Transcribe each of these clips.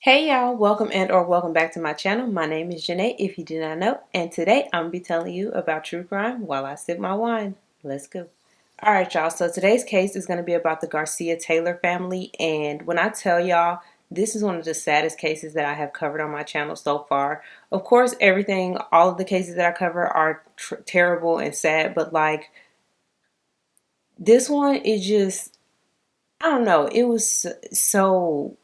Hey y'all, welcome and or welcome back to my channel. My name is Lannette, if you do not know, and today I'm going to be telling you about true crime while I sip my wine. Let's go. Alright y'all, so today's case is going to be about the Garcia Taylor family, and when I tell y'all, this is one of the saddest cases that I have covered on my channel so far. Of course, all of the cases that I cover are terrible and sad, but like, this one is just, I don't know, it was so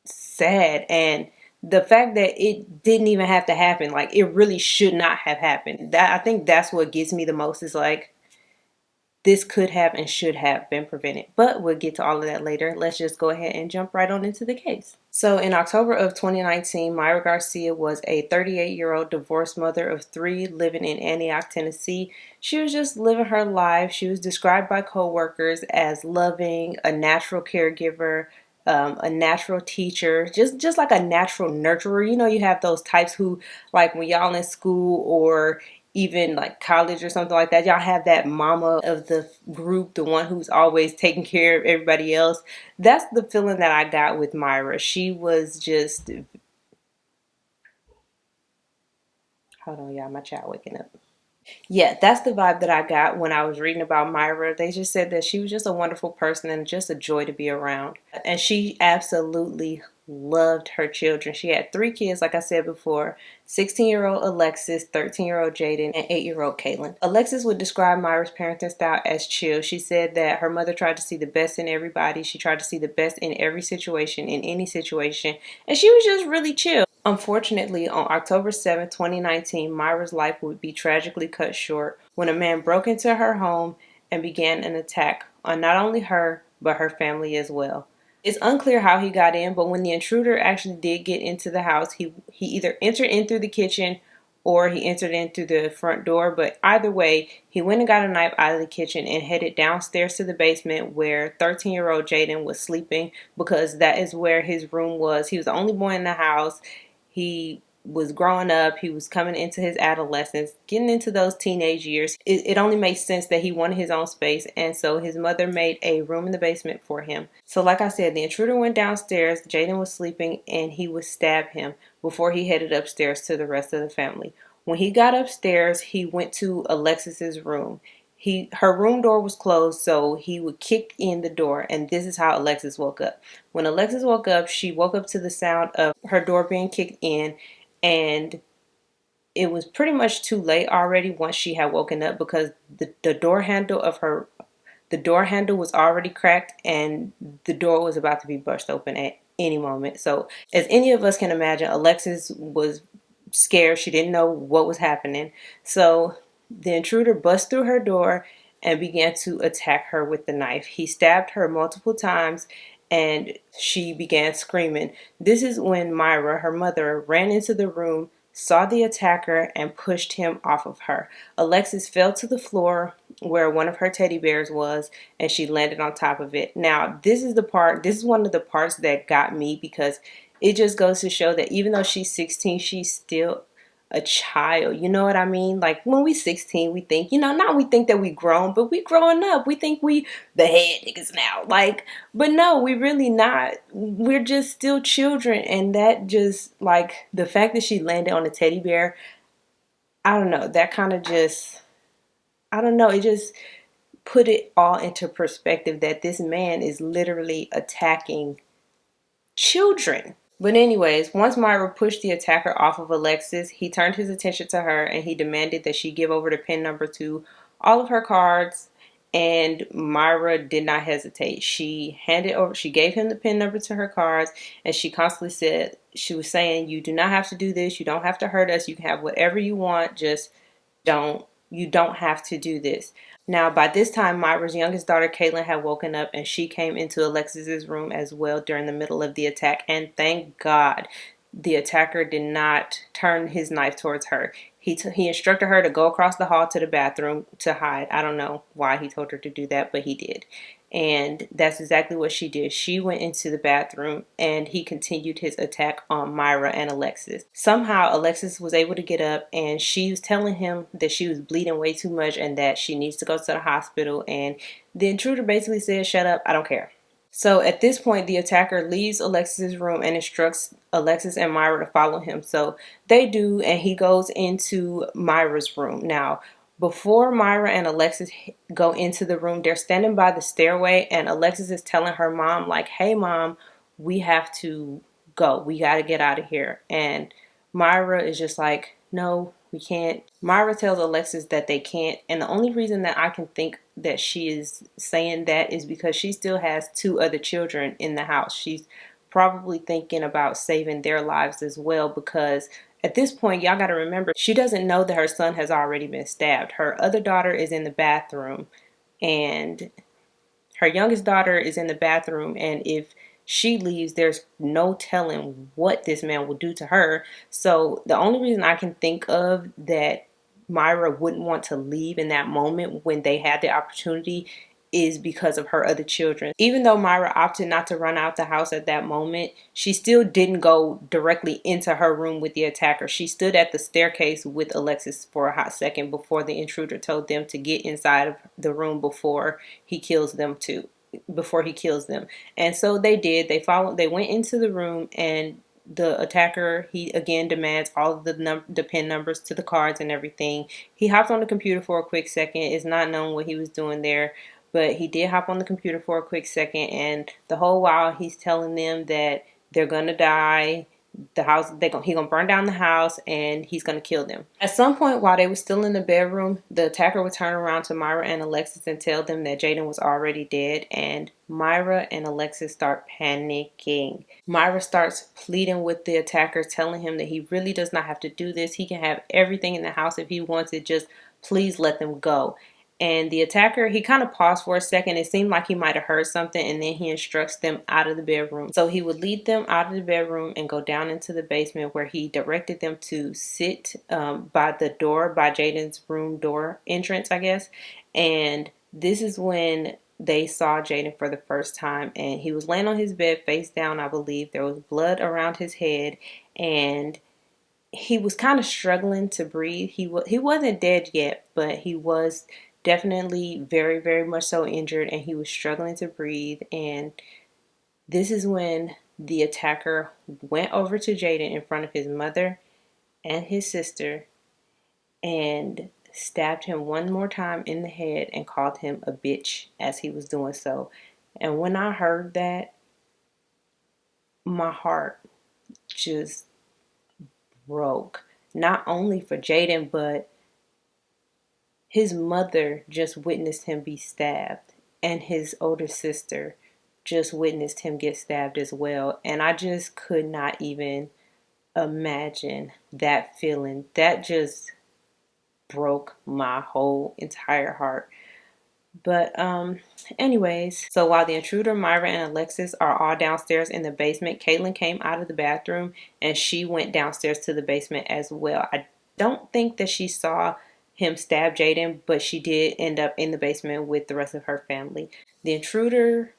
sad, and the fact that it didn't even have to happen, like it really should not have happened. That, I think that's what gets me the most, is like this could have and should have been prevented, but we'll get to all of that later. Let's just go ahead and jump right on into the case. So in October of 2019, Myra Garcia was a 38-year-old divorced mother of three living in Antioch, Tennessee. She was just living her life. She was described by co-workers as loving, a natural caregiver, a natural teacher, just like a natural nurturer. You know, you have those types who, like when y'all in school or even like college or something like that, y'all have that mama of the group, the one who's always taking care of everybody else. That's the feeling that I got with Myra. She was just, hold on y'all, my child waking up. Yeah, that's the vibe that I got when I was reading about Myra. They just said that she was just a wonderful person and just a joy to be around. And she absolutely loved her children. She had three kids, like I said before: 16-year-old Alexis, 13-year-old Jaden, and 8-year-old Caitlin. Alexis would describe Myra's parenting style as chill. She said that her mother tried to see the best in everybody. She tried to see the best in every situation, in any situation, and she was just really chill. Unfortunately, on October 7, 2019, Myra's life would be tragically cut short when a man broke into her home and began an attack on not only her, but her family as well. It's unclear how he got in, but when the intruder actually did get into the house, he either entered in through the kitchen or he entered in through the front door. But either way, he went and got a knife out of the kitchen and headed downstairs to the basement where 13-year-old Jaden was sleeping, because that is where his room was. He was the only boy in the house. He was growing up, he was coming into his adolescence, getting into those teenage years. It only makes sense that he wanted his own space, and so his mother made a room in the basement for him. So like I said, the intruder went downstairs, Jaden was sleeping, and he would stab him before he headed upstairs to the rest of the family. When he got upstairs, he went to Alexis's room. Her room door was closed, so he would kick in the door, and this is how Alexis woke up. When Alexis woke up, she woke up to the sound of her door being kicked in, and it was pretty much too late already once she had woken up, because the door handle of her the door handle was already cracked and the door was about to be burst open at any moment. So as any of us can imagine, Alexis was scared. She didn't know what was happening. So the intruder bust through her door and began to attack her with the knife. He stabbed her multiple times and she began screaming. This is when Myra, her mother, ran into the room, saw the attacker, and pushed him off of her. Alexis fell to the floor where one of her teddy bears was, and she landed on top of it. Now, this is one of the parts that got me, because it just goes to show that even though she's 16, she's still a child. You know what I mean? Like when we 16, we think, not we think that we grown, but we growing up. We think we the head niggas now. Like, but no, we really not. We're just still children, and that just, like, the fact that she landed on a teddy bear, I don't know, that kind of just, I don't know, it just put it all into perspective that this man is literally attacking children. But anyways, once Myra pushed the attacker off of Alexis, he turned his attention to her and he demanded that she give over the PIN number to all of her cards. And Myra did not hesitate. She gave him the PIN number to her cards, and she constantly said, she was saying, you do not have to do this. You don't have to hurt us. You can have whatever you want. Just you don't have to do this. Now, by this time, Myra's youngest daughter, Caitlin, had woken up, and she came into Alexis's room as well during the middle of the attack. And thank God the attacker did not turn his knife towards her. He instructed her to go across the hall to the bathroom to hide. I don't know why he told her to do that, but he did. And that's exactly what she did. She went into the bathroom and he continued his attack on Myra and Alexis. Somehow Alexis was able to get up, and she was telling him that she was bleeding way too much and that she needs to go to the hospital. And the intruder basically said, shut up, I don't care. So at this point, the attacker leaves Alexis's room and instructs Alexis and Myra to follow him. So they do, and he goes into Myra's room. Now, before Myra and Alexis go into the room, they're standing by the stairway, and Alexis is telling her mom, like, hey, mom, we have to go. We got to get out of here. And Myra is just like, no, we can't. Myra tells Alexis that they can't. And the only reason that I can think that she is saying that is because she still has two other children in the house. She's probably thinking about saving their lives as well, because at this point, y'all got to remember, she doesn't know that her son has already been stabbed. Her other daughter is in the bathroom, and her youngest daughter is in the bathroom, and if she leaves, there's no telling what this man will do to her. So the only reason I can think of that Myra wouldn't want to leave in that moment when they had the opportunity is because of her other children. Even though Myra opted not to run out the house at that moment, she still didn't go directly into her room with the attacker. She stood at the staircase with Alexis for a hot second before the intruder told them to get inside of the room before he kills them too. Before he kills them. And so they did. They went into the room, and the attacker, he again demands all of the pin numbers to the cards and everything. He hopped on the computer for a quick second. It's not known what he was doing there, but he did hop on the computer for a quick second, and the whole while he's telling them that they're gonna die. The house, he gonna burn down the house, and he's gonna kill them. At some point while they were still in the bedroom, the attacker would turn around to Myra and Alexis and tell them that Jaden was already dead, and Myra and Alexis start panicking. Myra starts pleading with the attacker, telling him that he really does not have to do this. He can have everything in the house if he wants it, just please let them go. And the attacker, he kind of paused for a second. It seemed like he might have heard something, and then he instructs them out of the bedroom. So he would lead them out of the bedroom and go down into the basement, where he directed them to sit by the door, by Jaden's room door entrance, I guess. And this is when they saw Jaden for the first time, and he was laying on his bed face down, I believe. There was blood around his head, and he was kind of struggling to breathe. He wasn't dead yet, but he was definitely very, very much so injured, and he was struggling to breathe. And this is when the attacker went over to Jaden in front of his mother and his sister and stabbed him one more time in the head and called him a bitch as he was doing so. And when I heard that, my heart just broke. Not only for Jaden, but his mother just witnessed him be stabbed, and his older sister just witnessed him get stabbed as well. And I just could not even imagine that feeling. That just broke my whole entire heart. But anyways, so while the intruder, Myra, and Alexis are all downstairs in the basement, Caitlin came out of the bathroom, and she went downstairs to the basement as well. I don't think that she saw him stab Jaden, but she did end up in the basement with the rest of her family. The intruder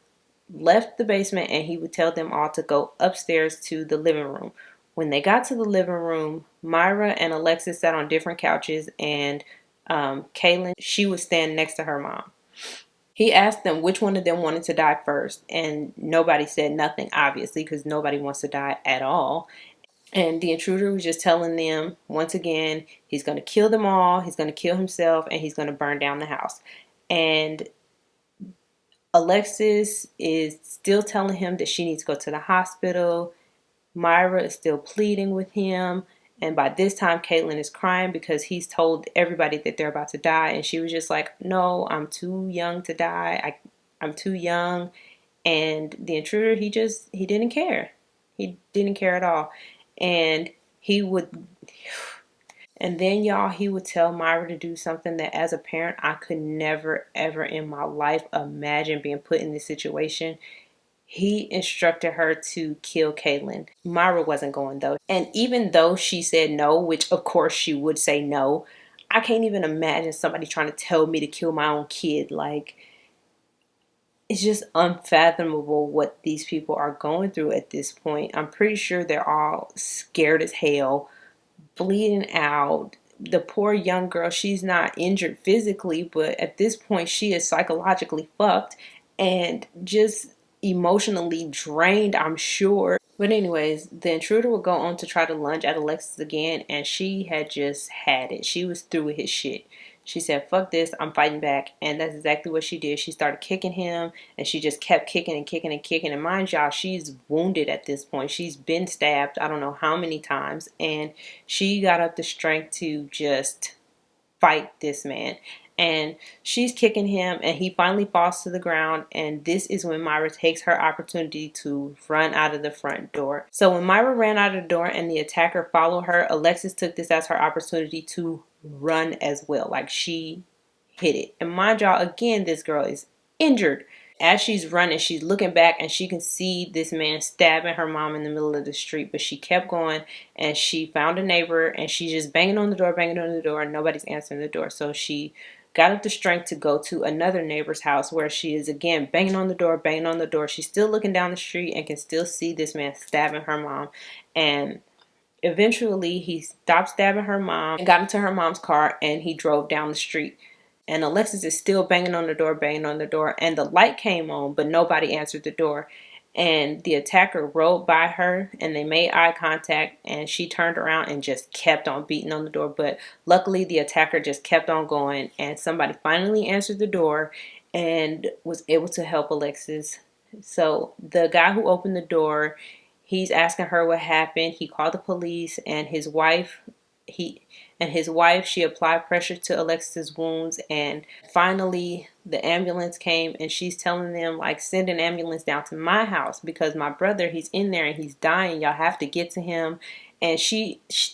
left the basement, and he would tell them all to go upstairs to the living room. When they got to the living room, Myra and Alexis sat on different couches, and Caitlin, she would stand next to her mom. He asked them which one of them wanted to die first, and nobody said nothing, obviously, because nobody wants to die at all. And the intruder was just telling them, once again, he's going to kill them all, he's going to kill himself, and he's going to burn down the house. And Alexis is still telling him that she needs to go to the hospital. Myra is still pleading with him. And by this time, Caitlin is crying because he's told everybody that they're about to die. And she was just like, no, I'm too young to die. I'm too young. And the intruder, he didn't care. He didn't care at all. And he would, and then y'all, he would tell Myra to do something that as a parent, I could never, ever in my life imagine being put in this situation. He instructed her to kill Caitlin. Myra wasn't going though. And even though she said no, which of course she would say no, I can't even imagine somebody trying to tell me to kill my own kid. Like, it's just unfathomable what these people are going through at this point. I'm pretty sure they're all scared as hell, bleeding out. The poor young girl, she's not injured physically, but at this point she is psychologically fucked, and just emotionally drained, I'm sure. But anyways, the intruder would go on to try to lunge at Alexis again, and she had just had it. She was through with his shit. She said, fuck this, I'm fighting back. And that's exactly what she did. She started kicking him, and she just kept kicking and kicking and kicking. And mind y'all, she's wounded at this point. She's been stabbed I don't know how many times. And she got up the strength to just fight this man. And she's kicking him, and he finally falls to the ground. And this is when Myra takes her opportunity to run out of the front door. So when Myra ran out of the door and the attacker followed her, Alexis took this as her opportunity to run as well. Like, she hit it. And mind y'all, again, this girl is injured. As she's running, she's looking back, and she can see this man stabbing her mom in the middle of the street. But she kept going, and she found a neighbor, and she's just banging on the door, and nobody's answering the door. So she got up the strength to go to another neighbor's house, where she is again banging on the door, banging on the door. She's still looking down the street and can still see this man stabbing her mom. And eventually he stopped stabbing her mom and got into her mom's car, and he drove down the street. And Alexis is still banging on the door, and the light came on, but nobody answered the door. And the attacker rode by her, and they made eye contact, and she turned around and just kept on beating on the door. But luckily, the attacker just kept on going, and somebody finally answered the door and was able to help Alexis. So the guy who opened the door, he's asking her what happened. He called the police, and his wife, she applied pressure to Alexis's wounds. And finally the ambulance came, and she's telling them, like, send an ambulance down to my house because my brother, he's in there and he's dying. Y'all have to get to him. And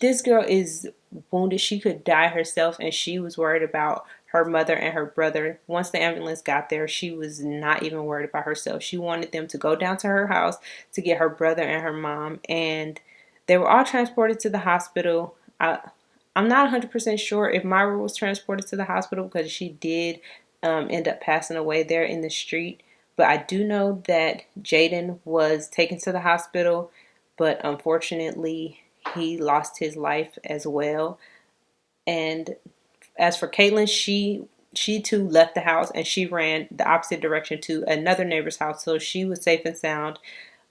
this girl is wounded. She could die herself, and she was worried about her mother and her brother. Once the ambulance got there, she was not even worried about herself. She wanted them to go down to her house to get her brother and her mom, and they were all transported to the hospital. I'm not 100% sure if Myra was transported to the hospital, because she did end up passing away there in the street. But I do know that Jaden was taken to the hospital, but unfortunately he lost his life as well. And as for Caitlin, she too left the house, and she ran the opposite direction to another neighbor's house. So she was safe and sound,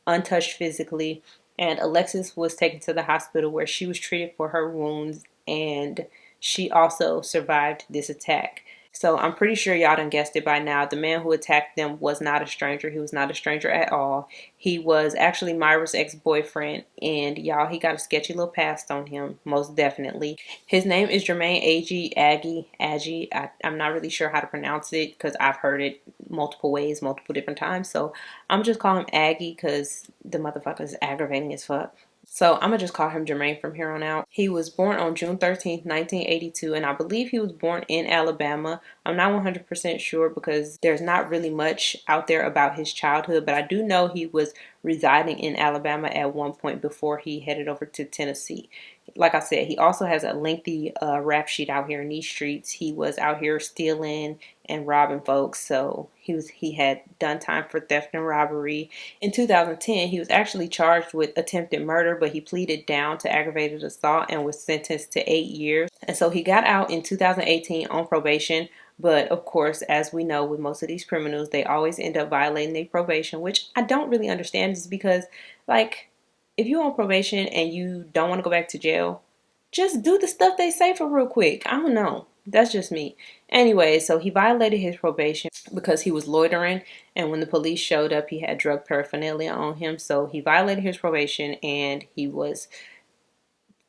untouched physically. And Alexis was taken to the hospital, where she was treated for her wounds, and she also survived this attack. So I'm pretty sure y'all done guessed it by now. The man who attacked them was not a stranger. He was not a stranger at all. He was actually Myra's ex-boyfriend, and y'all, he got a sketchy little past on him, most definitely. His name is Jermaine Agee. I'm not really sure how to pronounce it because I've heard it multiple ways, multiple different times. So I'm just calling him Aggie because the motherfucker is aggravating as fuck. So I'm going to just call him Jermaine from here on out. He was born on June 13th, 1982, and I believe he was born in Alabama. I'm not 100% sure because there's not really much out there about his childhood, but I do know he was residing in Alabama at one point before he headed over to Tennessee. Like I said, he also has a lengthy rap sheet out here in these streets. He was out here stealing and robbing folks, so he had done time for theft and robbery. In 2010, he was actually charged with attempted murder, but he pleaded down to aggravated assault and was sentenced to 8 years. And so he got out in 2018 on probation. But of course, as we know, with most of these criminals, they always end up violating their probation, which I don't really understand. Is because, like, if you're on probation and you don't want to go back to jail, just do the stuff they say for real quick. I don't know. That's just me. Anyway, so he violated his probation because he was loitering, and when the police showed up, he had drug paraphernalia on him. So he violated his probation, and he was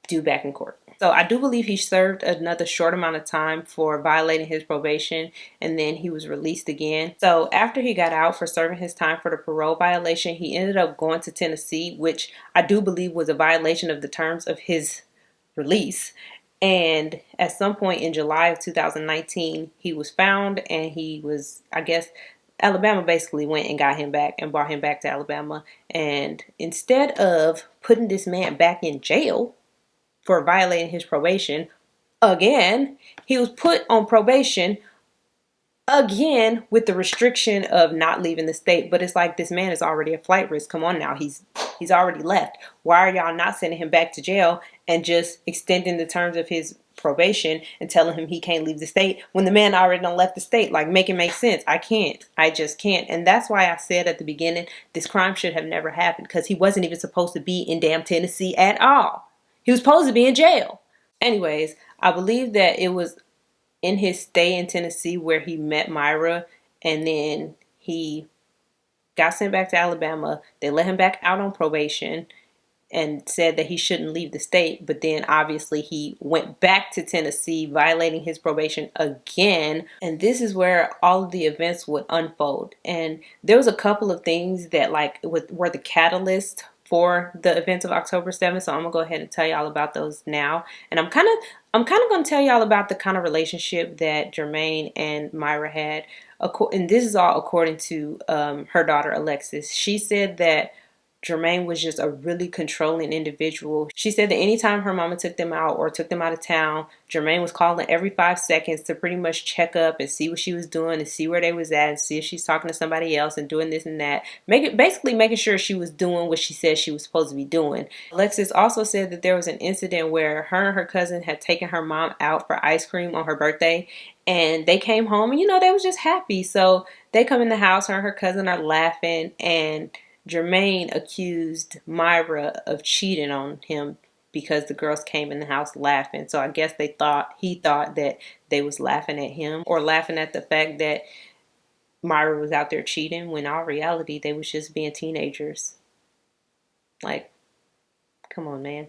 due back in court. So I do believe he served another short amount of time for violating his probation, and then he was released again. So after he got out for serving his time for the parole violation, he ended up going to Tennessee, which I do believe was a violation of the terms of his release. And at some point in July of 2019, he was found, and he was, I guess, Alabama basically went and got him back and brought him back to Alabama. And instead of putting this man back in jail for violating his probation again, he was put on probation again with the restriction of not leaving the state. But it's like, this man is already a flight risk. Come on now, he's already left. Why are y'all not sending him back to jail and just extending the terms of his probation and telling him he can't leave the state when the man already done left the state. Like, make it make sense. I can't. I just can't. And that's why I said at the beginning, this crime should have never happened, because he wasn't even supposed to be in damn Tennessee at all. He was supposed to be in jail. Anyways, I believe that it was in his stay in Tennessee where he met Myra, and then he got sent back to Alabama. They let him back out on probation and said that he shouldn't leave the state, but then obviously he went back to Tennessee, violating his probation again. And this is where all of the events would unfold. And there was a couple of things that were the catalyst for the events of October 7th. So I'm gonna go ahead and tell y'all about those now. And I'm kind of gonna tell y'all about the kind of relationship that Jermaine and Myra had. And this is all according to her daughter Alexis. She said that Jermaine was just a really controlling individual. She said that anytime her mama took them out or took them out of town, Jermaine was calling every 5 seconds to pretty much check up and see what she was doing and see where they was at and see if she's talking to somebody else and doing this and that. Basically making sure she was doing what she said she was supposed to be doing. Alexis also said that there was an incident where her and her cousin had taken her mom out for ice cream on her birthday, and they came home and they was just happy. So they come in the house, her and her cousin are laughing, and Jermaine accused Myra of cheating on him because the girls came in the house laughing. So I guess he thought that they was laughing at him or laughing at the fact that Myra was out there cheating, when in all reality they was just being teenagers. Like, come on, man.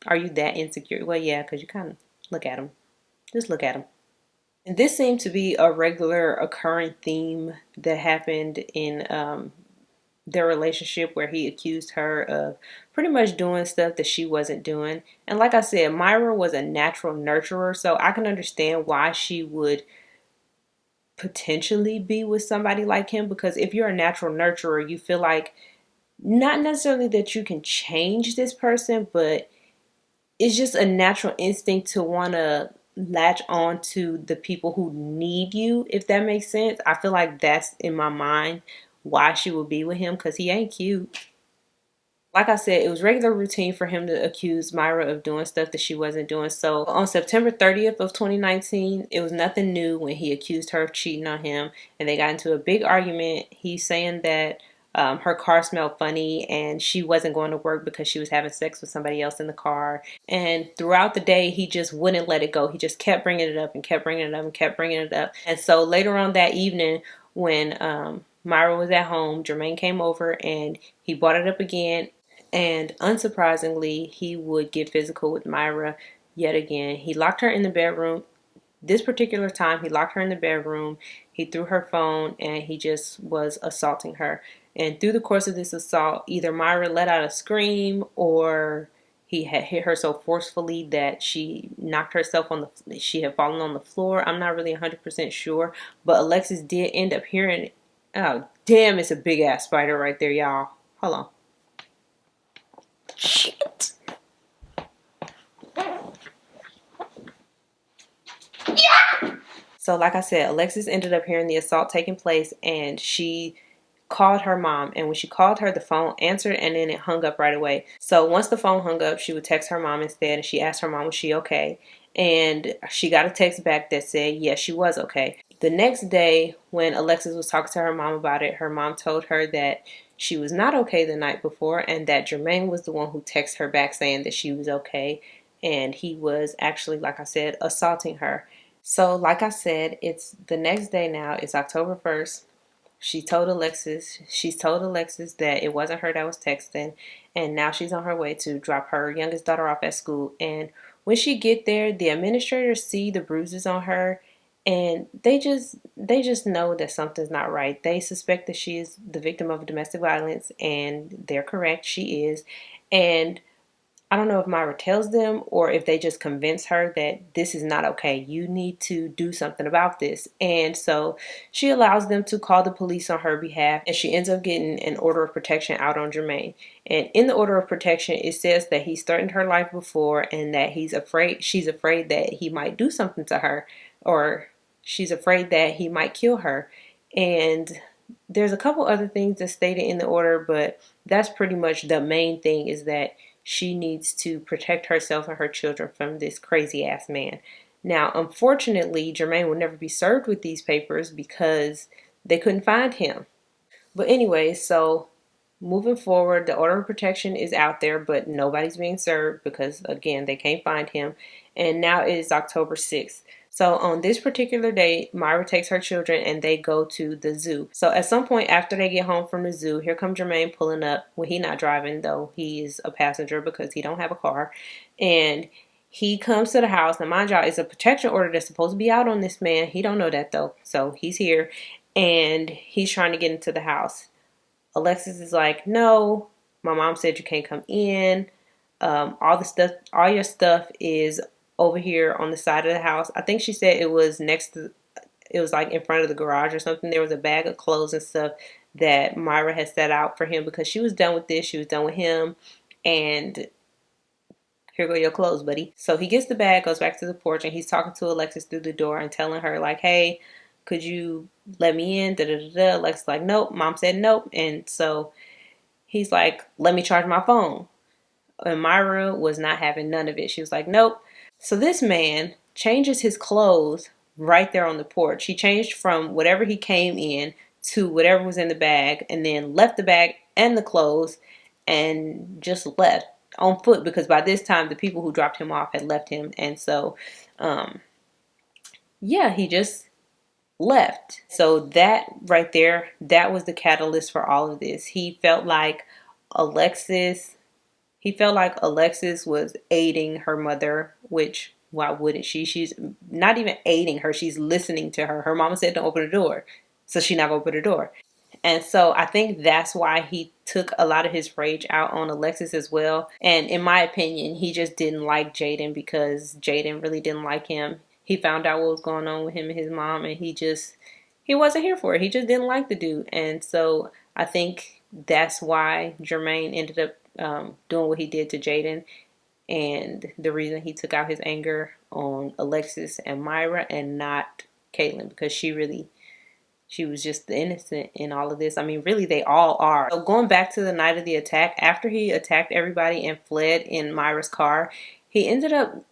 Are you that insecure? Well, yeah, because you kind of look at him. Just look at him. And this seemed to be a regular occurring theme that happened in their relationship, where he accused her of pretty much doing stuff that she wasn't doing. And like I said, Myra was a natural nurturer, so I can understand why she would potentially be with somebody like him, because if you're a natural nurturer, you feel like not necessarily that you can change this person, but it's just a natural instinct to want to latch on to the people who need you, if that makes sense. I feel like that's in my mind why she would be with him, because he ain't cute. Like I said, it was regular routine for him to accuse Myra of doing stuff that she wasn't doing. So on September 30th of 2019, it was nothing new when he accused her of cheating on him, and they got into a big argument. He's saying that her car smelled funny and she wasn't going to work because she was having sex with somebody else in the car. And throughout the day, he just wouldn't let it go. He just kept bringing it up and kept bringing it up and kept bringing it up. And so later on that evening, when Myra was at home, Jermaine came over and he brought it up again. And unsurprisingly, he would get physical with Myra yet again. He locked her in the bedroom. This particular time, he locked her in the bedroom. He threw her phone and he just was assaulting her. And through the course of this assault, either Myra let out a scream or he had hit her so forcefully that she knocked herself she had fallen on the floor. I'm not really 100% sure, but Alexis did end up hearing it. Oh, damn, it's a big ass spider right there, y'all. Hold on. Shit. Yeah. So like I said, Alexis ended up hearing the assault taking place, and she called her mom. And when she called her, the phone answered and then it hung up right away. So once the phone hung up, she would text her mom instead, and she asked her mom, was she okay? And she got a text back that said, yes, she was okay. The next day, when Alexis was talking to her mom about it, her mom told her that she was not okay the night before, and that Jermaine was the one who texted her back saying that she was okay. And he was actually, like I said, assaulting her. So like I said, it's the next day now. It's October 1st. She's told Alexis that it wasn't her that was texting, and now she's on her way to drop her youngest daughter off at school. And when she get there, the administrators see the bruises on her, and they just know that something's not right. They suspect that she is the victim of domestic violence, and they're correct, she is. And I don't know if Myra tells them or if they just convince her that this is not okay. You need to do something about this. And so she allows them to call the police on her behalf, and she ends up getting an order of protection out on Jermaine. And in the order of protection, it says that he's threatened her life before, and that she's afraid that he might do something to her, or she's afraid that he might kill her. And there's a couple other things that's stated in the order, but that's pretty much the main thing, is that she needs to protect herself and her children from this crazy ass man. Now, unfortunately, Jermaine will never be served with these papers because they couldn't find him. But anyway, so moving forward, the order of protection is out there, but nobody's being served because, again, they can't find him. And now it is October 6th. So on this particular day, Myra takes her children and they go to the zoo. So at some point after they get home from the zoo, here comes Jermaine pulling up. Well, he's not driving, though. He is a passenger because he don't have a car. And he comes to the house. Now, mind y'all, it's a protection order that's supposed to be out on this man. He don't know that, though. So he's here and he's trying to get into the house. Alexis is like, no, my mom said you can't come in. All your stuff is over here on the side of the house. I think she said it was it was like in front of the garage or something. There was a bag of clothes and stuff that Myra had set out for him because she was done with this. She was done with him. And here go your clothes, buddy. So he gets the bag, goes back to the porch, and he's talking to Alexis through the door and telling her, like, hey, could you let me in? Da, da, da, da. Alexis like, nope. Mom said nope. And so he's like, let me charge my phone. And Myra was not having none of it. She was like, nope. So this man changes his clothes right there on the porch. He changed from whatever he came in to whatever was in the bag and then left the bag and the clothes and just left on foot because by this time the people who dropped him off had left him. And so, yeah, he just left. So that right there, that was the catalyst for all of this. Alexis he felt like Alexis was aiding her mother, which why wouldn't she? She's not even aiding her. She's listening to her. Her mama said don't open the door. So she not gonna open the door. And so I think that's why he took a lot of his rage out on Alexis as well. And in my opinion, he just didn't like Jaden because Jaden really didn't like him. He found out what was going on with him and his mom, and he wasn't here for it. He just didn't like the dude. And so I think that's why Jermaine ended up doing what he did to Jaden, and the reason he took out his anger on Alexis and Myra and not Caitlin, because she was just the innocent in all of this. I mean, really, they all are. So going back to the night of the attack, after he attacked everybody and fled in Myra's car, he ended up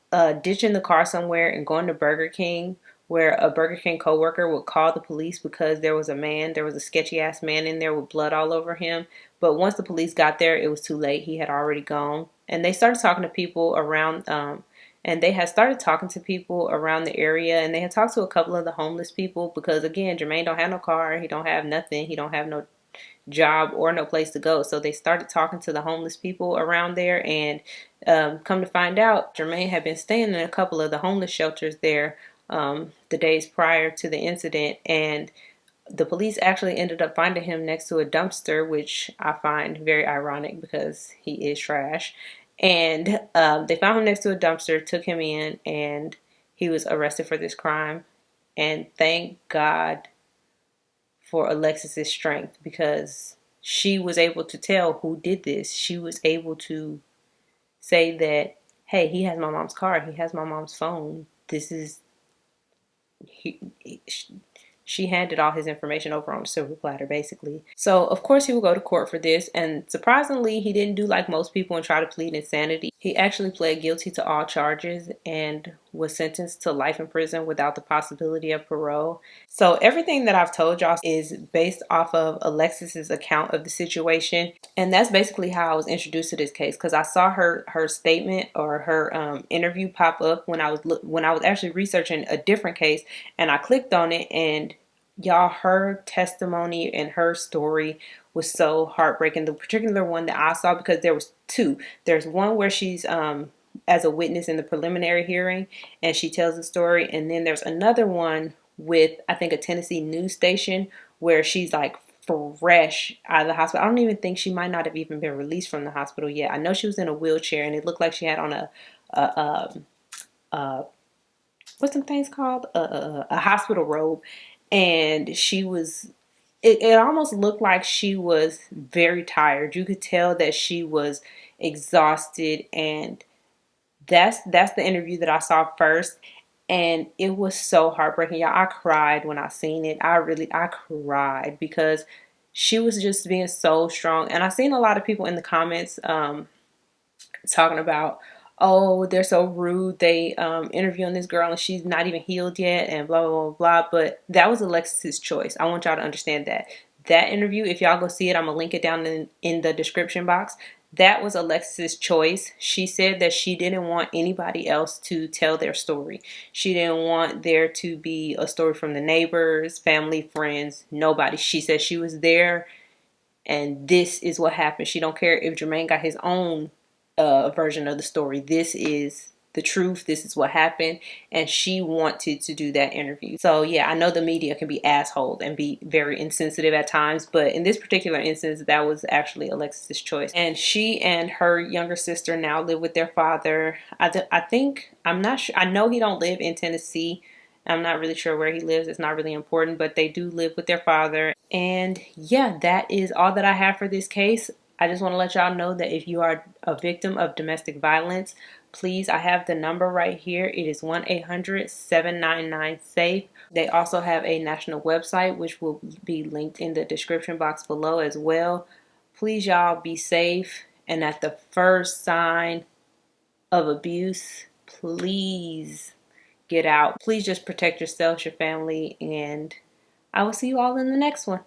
ditching the car somewhere and going to Burger King, where a Burger King coworker would call the police because there was a sketchy ass man in there with blood all over him. But once the police got there, it was too late. He had already gone. And they started talking to people around, they had started talking to people around the area, and they had talked to a couple of the homeless people because, again, Jermaine don't have no car. He don't have nothing. He don't have no job or no place to go. So they started talking to the homeless people around there, and come to find out, Jermaine had been staying in a couple of the homeless shelters there the days prior to the incident, and the police actually ended up finding him next to a dumpster, which I find very ironic because he is trash. And they found him next to a dumpster, took him in, and he was arrested for this crime. And thank God for Alexis's strength because she was able to tell who did this. She was able to say that, hey, he has my mom's car. He has my mom's phone. This is... She handed all his information over on a silver platter, basically. So, of course, he would go to court for this. And surprisingly, he didn't do like most people and try to plead insanity. He actually pled guilty to all charges and was sentenced to life in prison without the possibility of parole. So everything that I've told y'all is based off of Alexis's account of the situation. And that's basically how I was introduced to this case, because I saw her statement or her interview pop up when I was actually researching a different case, and I clicked on it, and y'all, her testimony and her story was so heartbreaking. The particular one that I saw, because there was two. There's one where she's as a witness in the preliminary hearing, and she tells the story, and then there's another one with, I think, a Tennessee news station where she's like fresh out of the hospital. I don't even think she might not have even been released from the hospital yet. I know she was in a wheelchair, and it looked like she had on a what's some things called, a hospital robe, and she was... It almost looked like she was very tired. You could tell that she was exhausted, and that's the interview that I saw first, and it was so heartbreaking, y'all. I cried when I seen it. I cried because she was just being so strong. And I seen a lot of people in the comments talking about, oh, they're so rude. They interviewing this girl and she's not even healed yet, and blah blah blah blah. But that was Alexis's choice. I want y'all to understand that interview. If y'all go see it, I'm gonna link it down in the description box. That was Alexis's choice. She said that she didn't want anybody else to tell their story. She didn't want there to be a story from the neighbors, family, friends, nobody. She said she was there and this is what happened. She don't care if Jermaine got his own version of the story. This is the truth. This is what happened, and she wanted to do that interview. So yeah, I know the media can be assholes and be very insensitive at times, but in this particular instance, that was actually Alexis's choice. And she and her younger sister now live with their father. I think, I'm not sure. I know he don't live in Tennessee. I'm not really sure where he lives. It's not really important, but they do live with their father. And yeah, that is all that I have for this case. I just want to let y'all know that if you are a victim of domestic violence, please, I have the number right here. It is 1-800-799-SAFE. They also have a national website, which will be linked in the description box below as well. Please, y'all, be safe. And at the first sign of abuse, please get out. Please just protect yourselves, your family, and I will see you all in the next one.